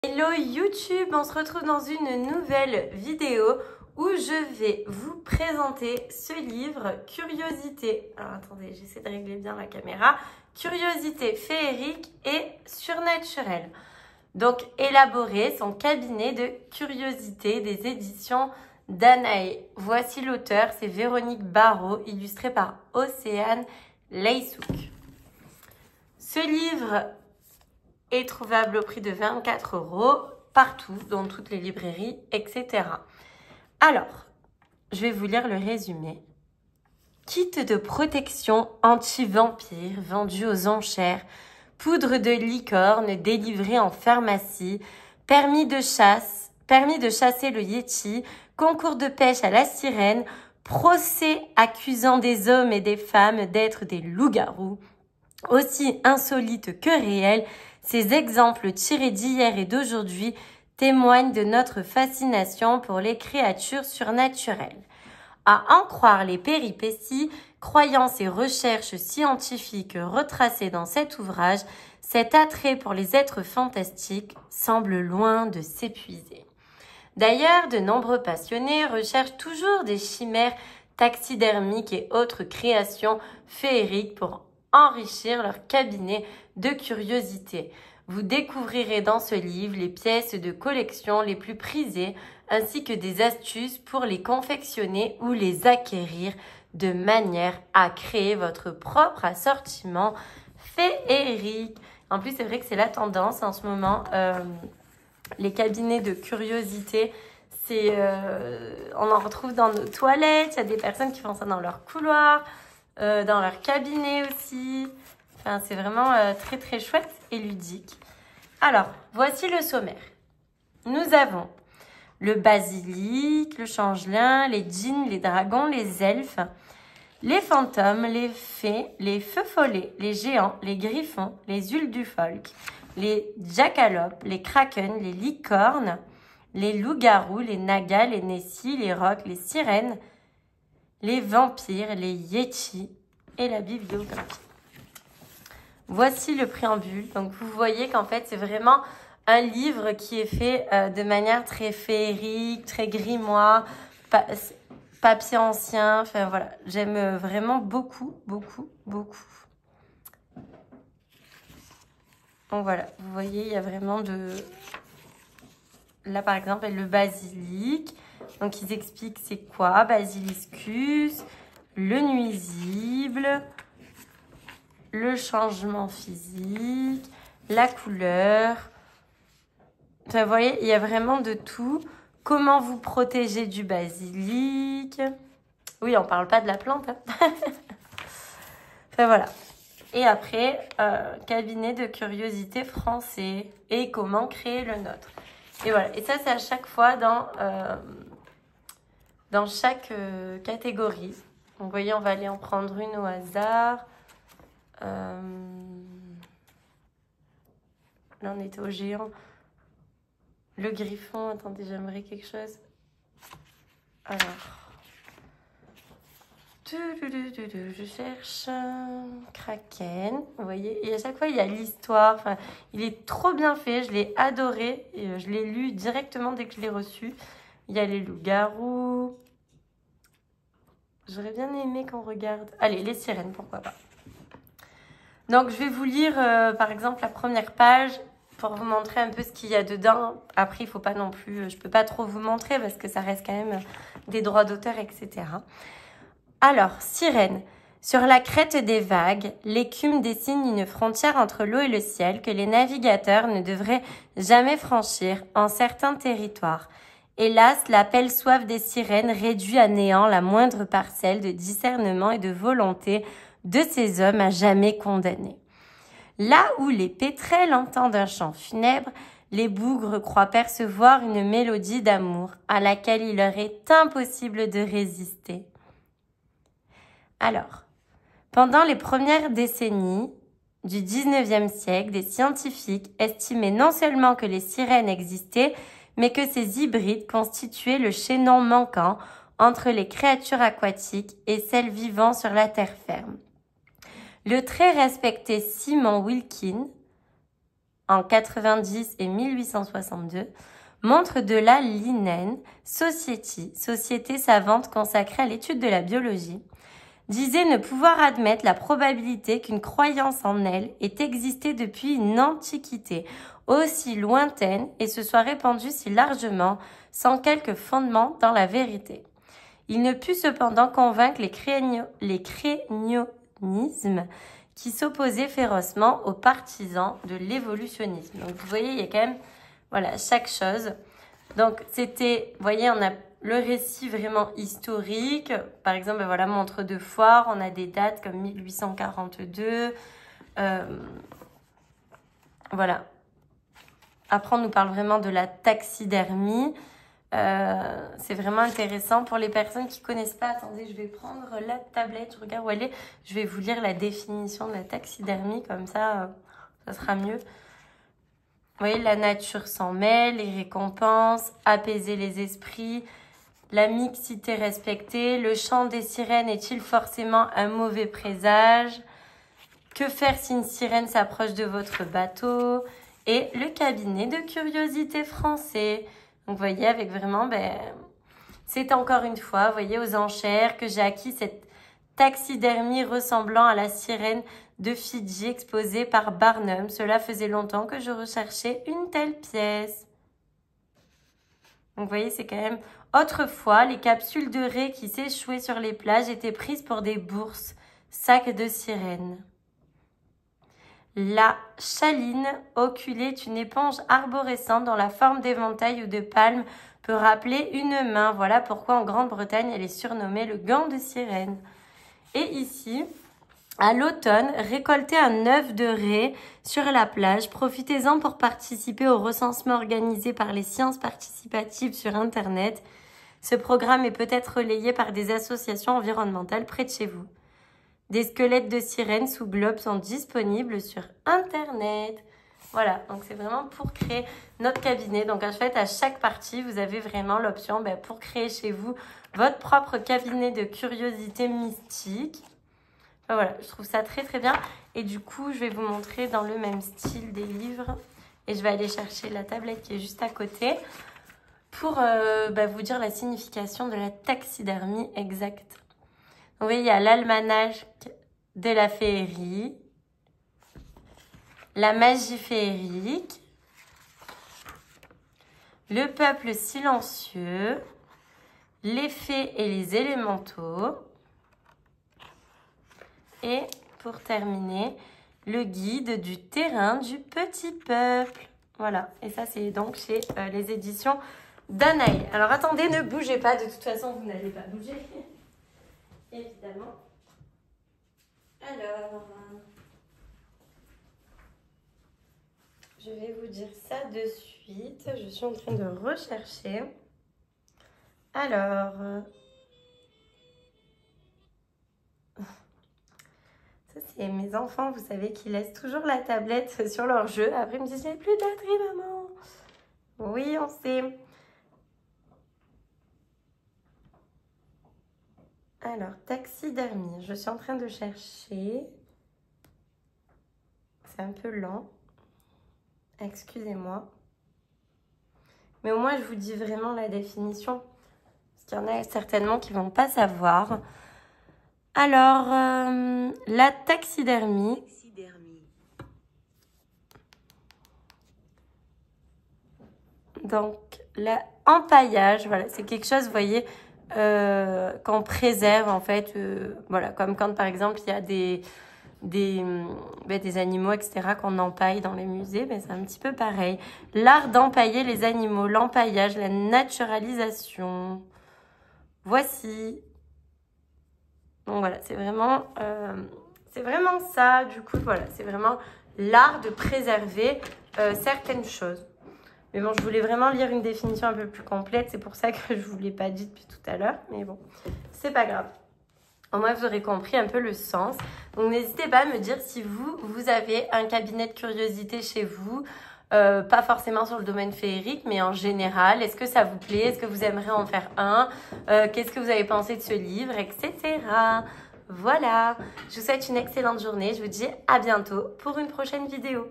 Hello YouTube, on se retrouve dans une nouvelle vidéo où je vais vous présenter ce livre Curiosité. Alors attendez, j'essaie de régler bien la caméra. Curiosité féerique et surnaturelle. Donc élaboré son cabinet de curiosité des éditions Danae. Voici l'auteur, c'est Véronique Barrault, illustré par Océane Leyssouk. Ce livre est trouvable au prix de 24 € partout, dans toutes les librairies, etc. Alors, je vais vous lire le résumé. Kit de protection anti-vampire vendu aux enchères, poudre de licorne délivrée en pharmacie, permis de chasser le Yeti, concours de pêche à la sirène, procès accusant des hommes et des femmes d'être des loups-garous, aussi insolites que réels. Ces exemples tirés d'hier et d'aujourd'hui témoignent de notre fascination pour les créatures surnaturelles. À en croire les péripéties, croyances et recherches scientifiques retracées dans cet ouvrage, cet attrait pour les êtres fantastiques semble loin de s'épuiser. D'ailleurs, de nombreux passionnés recherchent toujours des chimères taxidermiques et autres créations féeriques pour enrichir leur cabinet de curiosité. Vous découvrirez dans ce livre les pièces de collection les plus prisées ainsi que des astuces pour les confectionner ou les acquérir de manière à créer votre propre assortiment féerique. En plus, c'est vrai que c'est la tendance en ce moment. Les cabinets de curiosité, on en retrouve dans nos toilettes. Il y a des personnes qui font ça dans leur couloir. Dans leur cabinet aussi. Enfin, c'est vraiment très très chouette et ludique. Alors, voici le sommaire. Nous avons le basilic, le changelin, les djinns, les dragons, les elfes, les fantômes, les fées, les feux follets, les géants, les griffons, les uldufolk, les jackalopes, les krakens, les licornes, les loups-garous, les nagas, les nessies, les rocs, les sirènes, les vampires, les yétis et la bibliographie. Voici le préambule. Donc, vous voyez qu'en fait, c'est vraiment un livre qui est fait de manière très féerique, très grimoire, papier ancien. Enfin, voilà. J'aime vraiment beaucoup, beaucoup, beaucoup. Donc, voilà. Vous voyez, il y a vraiment Là, par exemple, le basilic. Donc, ils expliquent c'est quoi, basiliscus, le nuisible, le changement physique, la couleur. Enfin, vous voyez, il y a vraiment de tout. Comment vous protéger du basilic. Oui, on ne parle pas de la plante. Hein. Enfin, voilà. Et après, cabinet de curiosité français et comment créer le nôtre. Et voilà. Et ça, c'est à chaque fois dans chaque catégorie. Donc, vous voyez, on va aller en prendre une au hasard. Là, on était au géant. Le griffon. Attendez, j'aimerais quelque chose. Alors. Je cherche Kraken. Vous voyez, et à chaque fois, il y a l'histoire. Enfin, il est trop bien fait. Je l'ai adoré. Et je l'ai lu directement dès que je l'ai reçu. Il y a les loups-garous. J'aurais bien aimé qu'on regarde. Allez, les sirènes, pourquoi pas. Donc, je vais vous lire, par exemple, la première page pour vous montrer un peu ce qu'il y a dedans. Après, il ne faut pas non plus... je ne peux pas trop vous montrer parce que ça reste quand même des droits d'auteur, etc. Alors, sirène. Sur la crête des vagues, l'écume dessine une frontière entre l'eau et le ciel que les navigateurs ne devraient jamais franchir en certains territoires. Hélas, l'appel soif des sirènes réduit à néant la moindre parcelle de discernement et de volonté de ces hommes à jamais condamnés. Là où les pétrels entendent un chant funèbre, les bougres croient percevoir une mélodie d'amour à laquelle il leur est impossible de résister. Alors, pendant les premières décennies du 19e siècle, des scientifiques estimaient non seulement que les sirènes existaient, mais que ces hybrides constituaient le chaînon manquant entre les créatures aquatiques et celles vivant sur la terre ferme. Le très respecté Simon Wilkins, en 90 et 1862, montre de la Linnean Society, société savante consacrée à l'étude de la biologie, disait ne pouvoir admettre la probabilité qu'une croyance en elle ait existé depuis une antiquité aussi lointaine et se soit répandue si largement sans quelque fondement dans la vérité. Il ne put cependant convaincre les créationnismes qui s'opposaient férocement aux partisans de l'évolutionnisme. Donc vous voyez, il y a quand même voilà, chaque chose. Donc c'était, vous voyez, on a le récit vraiment historique. Par exemple, voilà, montre de foire, on a des dates comme 1842. Voilà. Après, on nous parle vraiment de la taxidermie. C'est vraiment intéressant pour les personnes qui ne connaissent pas. Attendez, je vais prendre la tablette, je regarde où elle est. Je vais vous lire la définition de la taxidermie, comme ça sera mieux. Vous voyez, la nature s'en mêle, les récompenses, apaiser les esprits, la mixité respectée, le chant des sirènes est-il forcément un mauvais présage? Que faire si une sirène s'approche de votre bateau? Et le cabinet de curiosité français. Donc, vous voyez, avec vraiment, c'est encore une fois, vous voyez, aux enchères que j'ai acquis cette taxidermie ressemblant à la sirène de Fidji exposée par Barnum. Cela faisait longtemps que je recherchais une telle pièce. Donc, vous voyez, c'est quand même... Autrefois, les capsules de raies qui s'échouaient sur les plages étaient prises pour des bourses, sacs de sirène. La chaline oculée est une éponge arborescente dont la forme d'éventail ou de palme peut rappeler une main. Voilà pourquoi en Grande-Bretagne, elle est surnommée le gant de sirène. Et ici, à l'automne, récoltez un œuf de raie sur la plage. Profitez-en pour participer au recensement organisé par les sciences participatives sur Internet. Ce programme est peut-être relayé par des associations environnementales près de chez vous. Des squelettes de sirènes sous globe sont disponibles sur Internet. Voilà, donc c'est vraiment pour créer notre cabinet. Donc en fait, à chaque partie, vous avez vraiment l'option pour créer chez vous votre propre cabinet de curiosité mystique. Voilà, je trouve ça très très bien. Et du coup, je vais vous montrer dans le même style des livres. Et je vais aller chercher la tablette qui est juste à côté pour vous dire la signification de la taxidermie exacte. Vous voyez, il y a l'almanach de la féerie, la magie féerique, le peuple silencieux, les fées et les élémentaux. Et pour terminer, le guide du terrain du petit peuple. Voilà, et ça c'est donc chez les éditions Danaï. Alors attendez, ne bougez pas, de toute façon vous n'allez pas bouger. Évidemment. Alors, je vais vous dire ça de suite. Je suis en train de rechercher. Alors, ça c'est mes enfants, vous savez, qui laissent toujours la tablette sur leur jeu. Après, ils me disent, j'ai plus de batterie, maman. Oui, on sait. Alors, taxidermie, je suis en train de chercher. C'est un peu lent. Excusez-moi. Mais au moins, je vous dis vraiment la définition. Parce qu'il y en a certainement qui ne vont pas savoir. Alors, la taxidermie. Donc, l'empaillage, voilà, c'est quelque chose, vous voyez... qu'on préserve en fait, voilà, comme quand par exemple il y a des animaux etc qu'on empaille dans les musées, c'est un petit peu pareil. L'art d'empailler les animaux, l'empaillage, la naturalisation. Voici. Donc voilà, c'est vraiment ça. Du coup voilà, c'est vraiment l'art de préserver certaines choses. Mais bon, je voulais vraiment lire une définition un peu plus complète. C'est pour ça que je ne vous l'ai pas dit depuis tout à l'heure. Mais bon, c'est pas grave. Au moins, vous aurez compris un peu le sens. Donc, n'hésitez pas à me dire si vous avez un cabinet de curiosité chez vous. Pas forcément sur le domaine féerique, mais en général. Est-ce que ça vous plaît? Est-ce que vous aimeriez en faire un? Qu'est-ce que vous avez pensé de ce livre? Etc. Voilà. Je vous souhaite une excellente journée. Je vous dis à bientôt pour une prochaine vidéo.